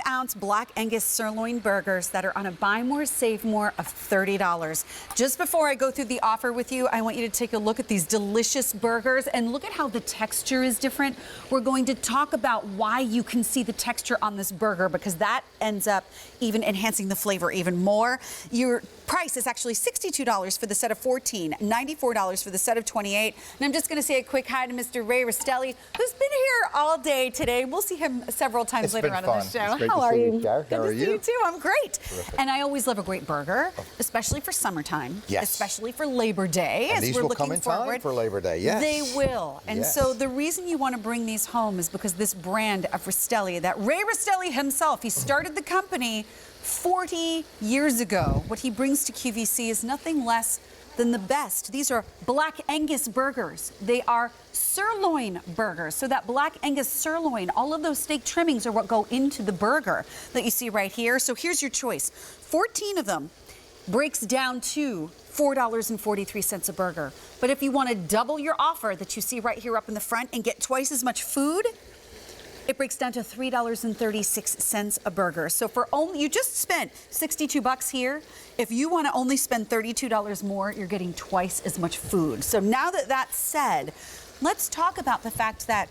5-ounce Black Angus Sirloin burgers that are on a buy more, save more of $30. Just before I go through the offer with you, I want you to take a look at these delicious burgers and look at how the texture is different. We're going to talk about why you can see the texture on this burger, because that ends up even enhancing the flavor even more. Your price is actually $62 for the set of 14, $94 for the set of 28. And I'm just going to say a quick hi to Mr. Ray Rastelli, who's been here all day today. We'll see him several times later on in the show. How are you? Good to see you too. I'm great. Terrific. And I always love a great burger, especially for summertime, especially for Labor Day. And as these we're will looking come in forward. time for Labor Day, yes. They will. And so the reason you want to bring these home is because this brand of Rastelli, that Ray Rastelli himself, he started the company 40 years ago. What he brings to QVC is nothing less than the best. These are Black Angus burgers. They are sirloin burgers. So that Black Angus sirloin, all of those steak trimmings are what go into the burger that you see right here. So here's your choice. 14 of them breaks down to $4.43 a burger. But if you want to double your offer that you see right here up in the front and get twice as much food, it breaks down to $3.36 a burger. So for only, you just spent 62 bucks here. If you want to only spend $32 more, you're getting twice as much food. So now that that's said, let's talk about the fact that,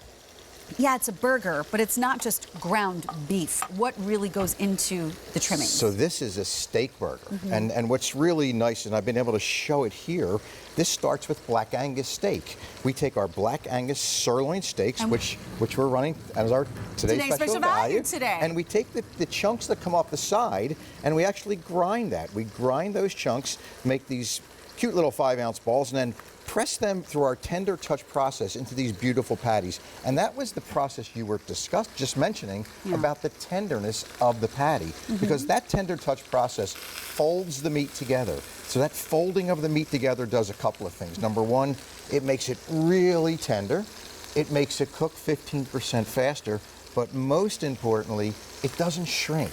yeah, it's a burger, but it's not just ground beef. What really goes into the trimming? So this is a steak burger. And what's really nice, and I've been able to show it here, this starts with Black Angus steak. We take our Black Angus sirloin steaks, which we're running as our today's special value today. And we take the chunks that come off the side, and we actually grind that. We grind those chunks, make these cute little 5-ounce balls, and then press them through our tender touch process into these beautiful patties. And that was the process you were just mentioning about the tenderness of the patty, because that tender touch process folds the meat together. So that folding of the meat together does a couple of things. Number one, it makes it really tender. It makes it cook 15% faster, but most importantly, it doesn't shrink.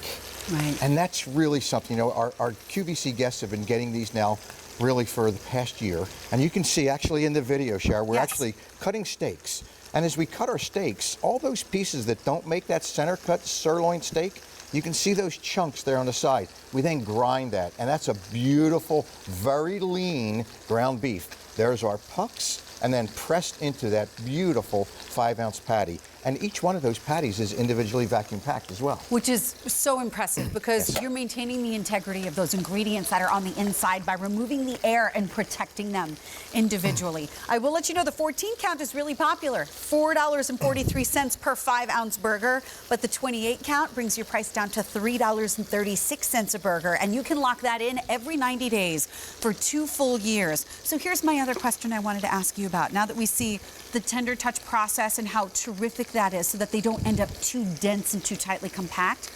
Right. And that's really something. You know, our QVC guests have been getting these now really for the past year. And you can see actually in the video, Cher, we're actually cutting steaks. And as we cut our steaks, all those pieces that don't make that center cut sirloin steak, you can see those chunks there on the side. We then grind that, and that's a beautiful, very lean ground beef. There's our pucks, and then pressed into that beautiful 5-ounce patty. And each one of those patties is individually vacuum packed as well. Which is so impressive, because you're maintaining the integrity of those ingredients that are on the inside by removing the air and protecting them individually. I will let you know the 14 count is really popular, $4.43 per 5-ounce burger, but the 28 count brings your price down to $3.36 a burger, and you can lock that in every 90 days for 2 full years. So here's my other question I wanted to ask you about. Now that we see the tender touch process and how terrific that is, so that they don't end up too dense and too tightly compact,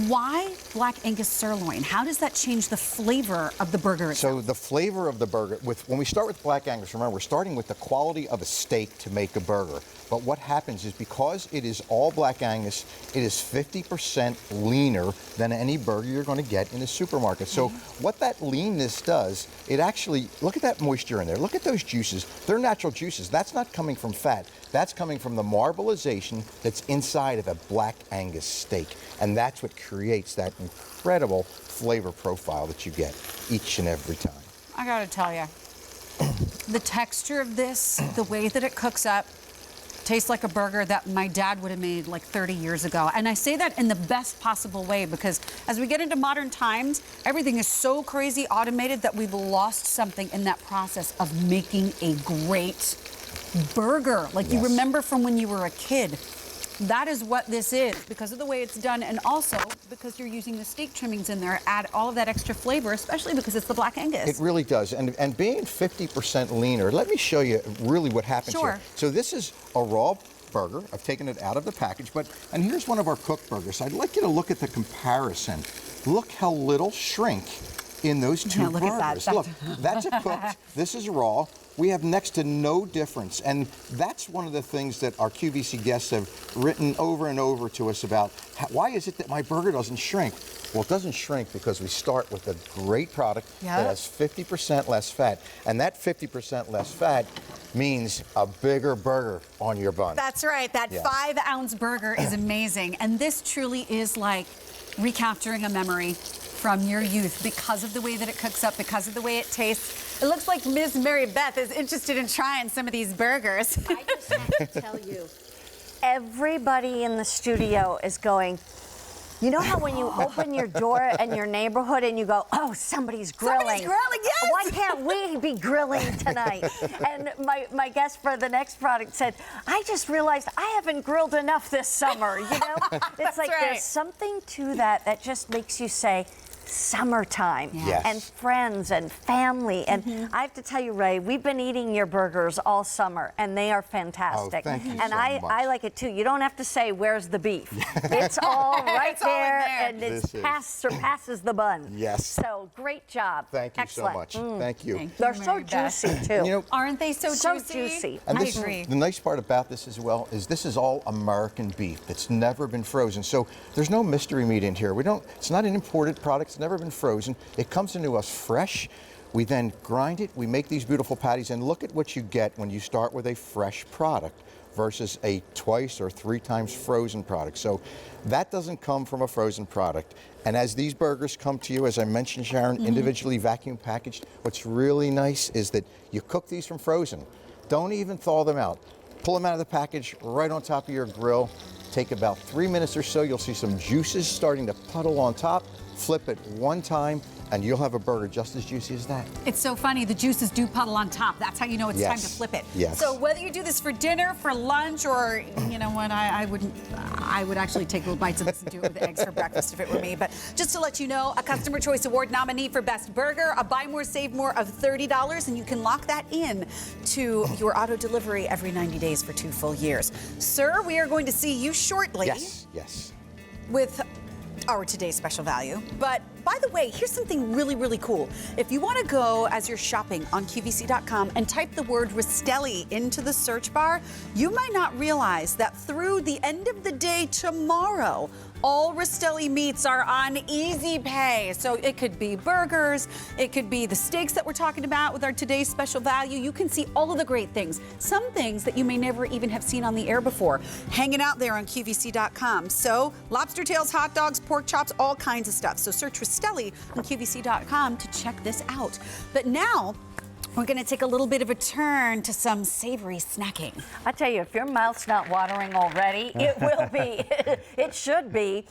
why Black Angus sirloin? How does that change the flavor of the burger itself? So the flavor of the burger, when we start with Black Angus, remember, we're starting with the quality of a steak to make a burger. But what happens is, because it is all Black Angus, it is 50% leaner than any burger you're going to get in the supermarket. So what that leanness does, it actually, look at that moisture in there. Look at those juices. They're natural juices. That's not coming from fat. That's coming from the marbleization that's inside of a Black Angus steak. And that's what creates that incredible flavor profile that you get each and every time. I gotta tell you, the texture of this, the way that it cooks up, tastes like a burger that my dad would have made like 30 years ago. And I say that in the best possible way, because as we get into modern times, everything is so crazy automated that we've lost something in that process of making a great burger. Like you remember from when you were a kid. That is what this is, because of the way it's done, and also because you're using the steak trimmings in there, add all of that extra flavor, especially because it's the Black Angus. It really does. And being 50% leaner, let me show you really what happens here. So this is a raw burger. I've taken it out of the package, and here's one of our cooked burgers. I'd like you to look at the comparison. Look how little shrink in those two burgers. Look at that. Look, that's a cooked, this is raw. we have next to no difference. And that's one of the things that our QVC guests have written over and over to us about. Why is it that my burger doesn't shrink? Well, it doesn't shrink because we start with a great product that has 50% less fat. And that 50% less fat means a bigger burger on your bun. That's right. That 5-ounce burger is amazing. And this truly is like recapturing a memory from your youth because of the way that it cooks up, because of the way it tastes. It looks like Ms. Mary Beth is interested in trying some of these burgers. I just have to tell you, everybody in the studio is going, you know how when you open your door in your neighborhood and you go, oh, somebody's grilling. Somebody's grilling, yes! Why can't we be grilling tonight? And my guest for the next product said, I just realized I haven't grilled enough this summer, you know? It's like there's something to that just makes you say, summertime and friends and family. And I have to tell you, Ray, we've been eating your burgers all summer and they are fantastic. Oh, thank you and so I much. like it too. You don't have to say, where's the beef? It's all right there, and it surpasses the bun. Yes. So great job. Thank you Excellent. so much. Thank you. They're so juicy too. You know, Aren't they so juicy? and I this, agree. the nice part about this as well is this is all American beef. It's never been frozen. So there's no mystery meat in here. It's not an imported product. It's never been frozen. It comes into us fresh. We then grind it. We make these beautiful patties, and look at what you get when you start with a fresh product versus a twice or 3 times frozen product. So that doesn't come from a frozen product. And as these burgers come to you, as I mentioned, Sharon, individually vacuum packaged, what's really nice is that you cook these from frozen. Don't even thaw them out. Pull them out of the package right on top of your grill. Take about 3 minutes or so. You'll see some juices starting to puddle on top. Flip it one time, and you'll have a burger just as juicy as that. It's so funny, the juices do puddle on top. That's how you know it's time to flip it. Yes. So whether you do this for dinner, for lunch, or you know what, I would actually take little bites of this and do it with eggs for breakfast if it were me. But just to let you know, a Customer Choice Award nominee for Best Burger, a buy more, save more of $30, and you can lock that in to your auto delivery every 90 days for 2 full years. Sir, we are going to see you shortly. Yes. With our today's special value. But by the way, here's something really, really cool. If you want to go as you're shopping on QVC.com and type the word Rastelli into the search bar, you might not realize that through the end of the day tomorrow, all Rastelli meats are on Easy Pay. So it could be burgers, it could be the steaks that we're talking about with our today's special value. You can see all of the great things, some things that you may never even have seen on the air before, hanging out there on QVC.com. So lobster tails, hot dogs, pork chops, all kinds of stuff. So search Rastelli on QVC.com to check this out. But now, we're going to take a little bit of a turn to some savory snacking. I tell you, if your mouth's not watering already, it will be. It should be.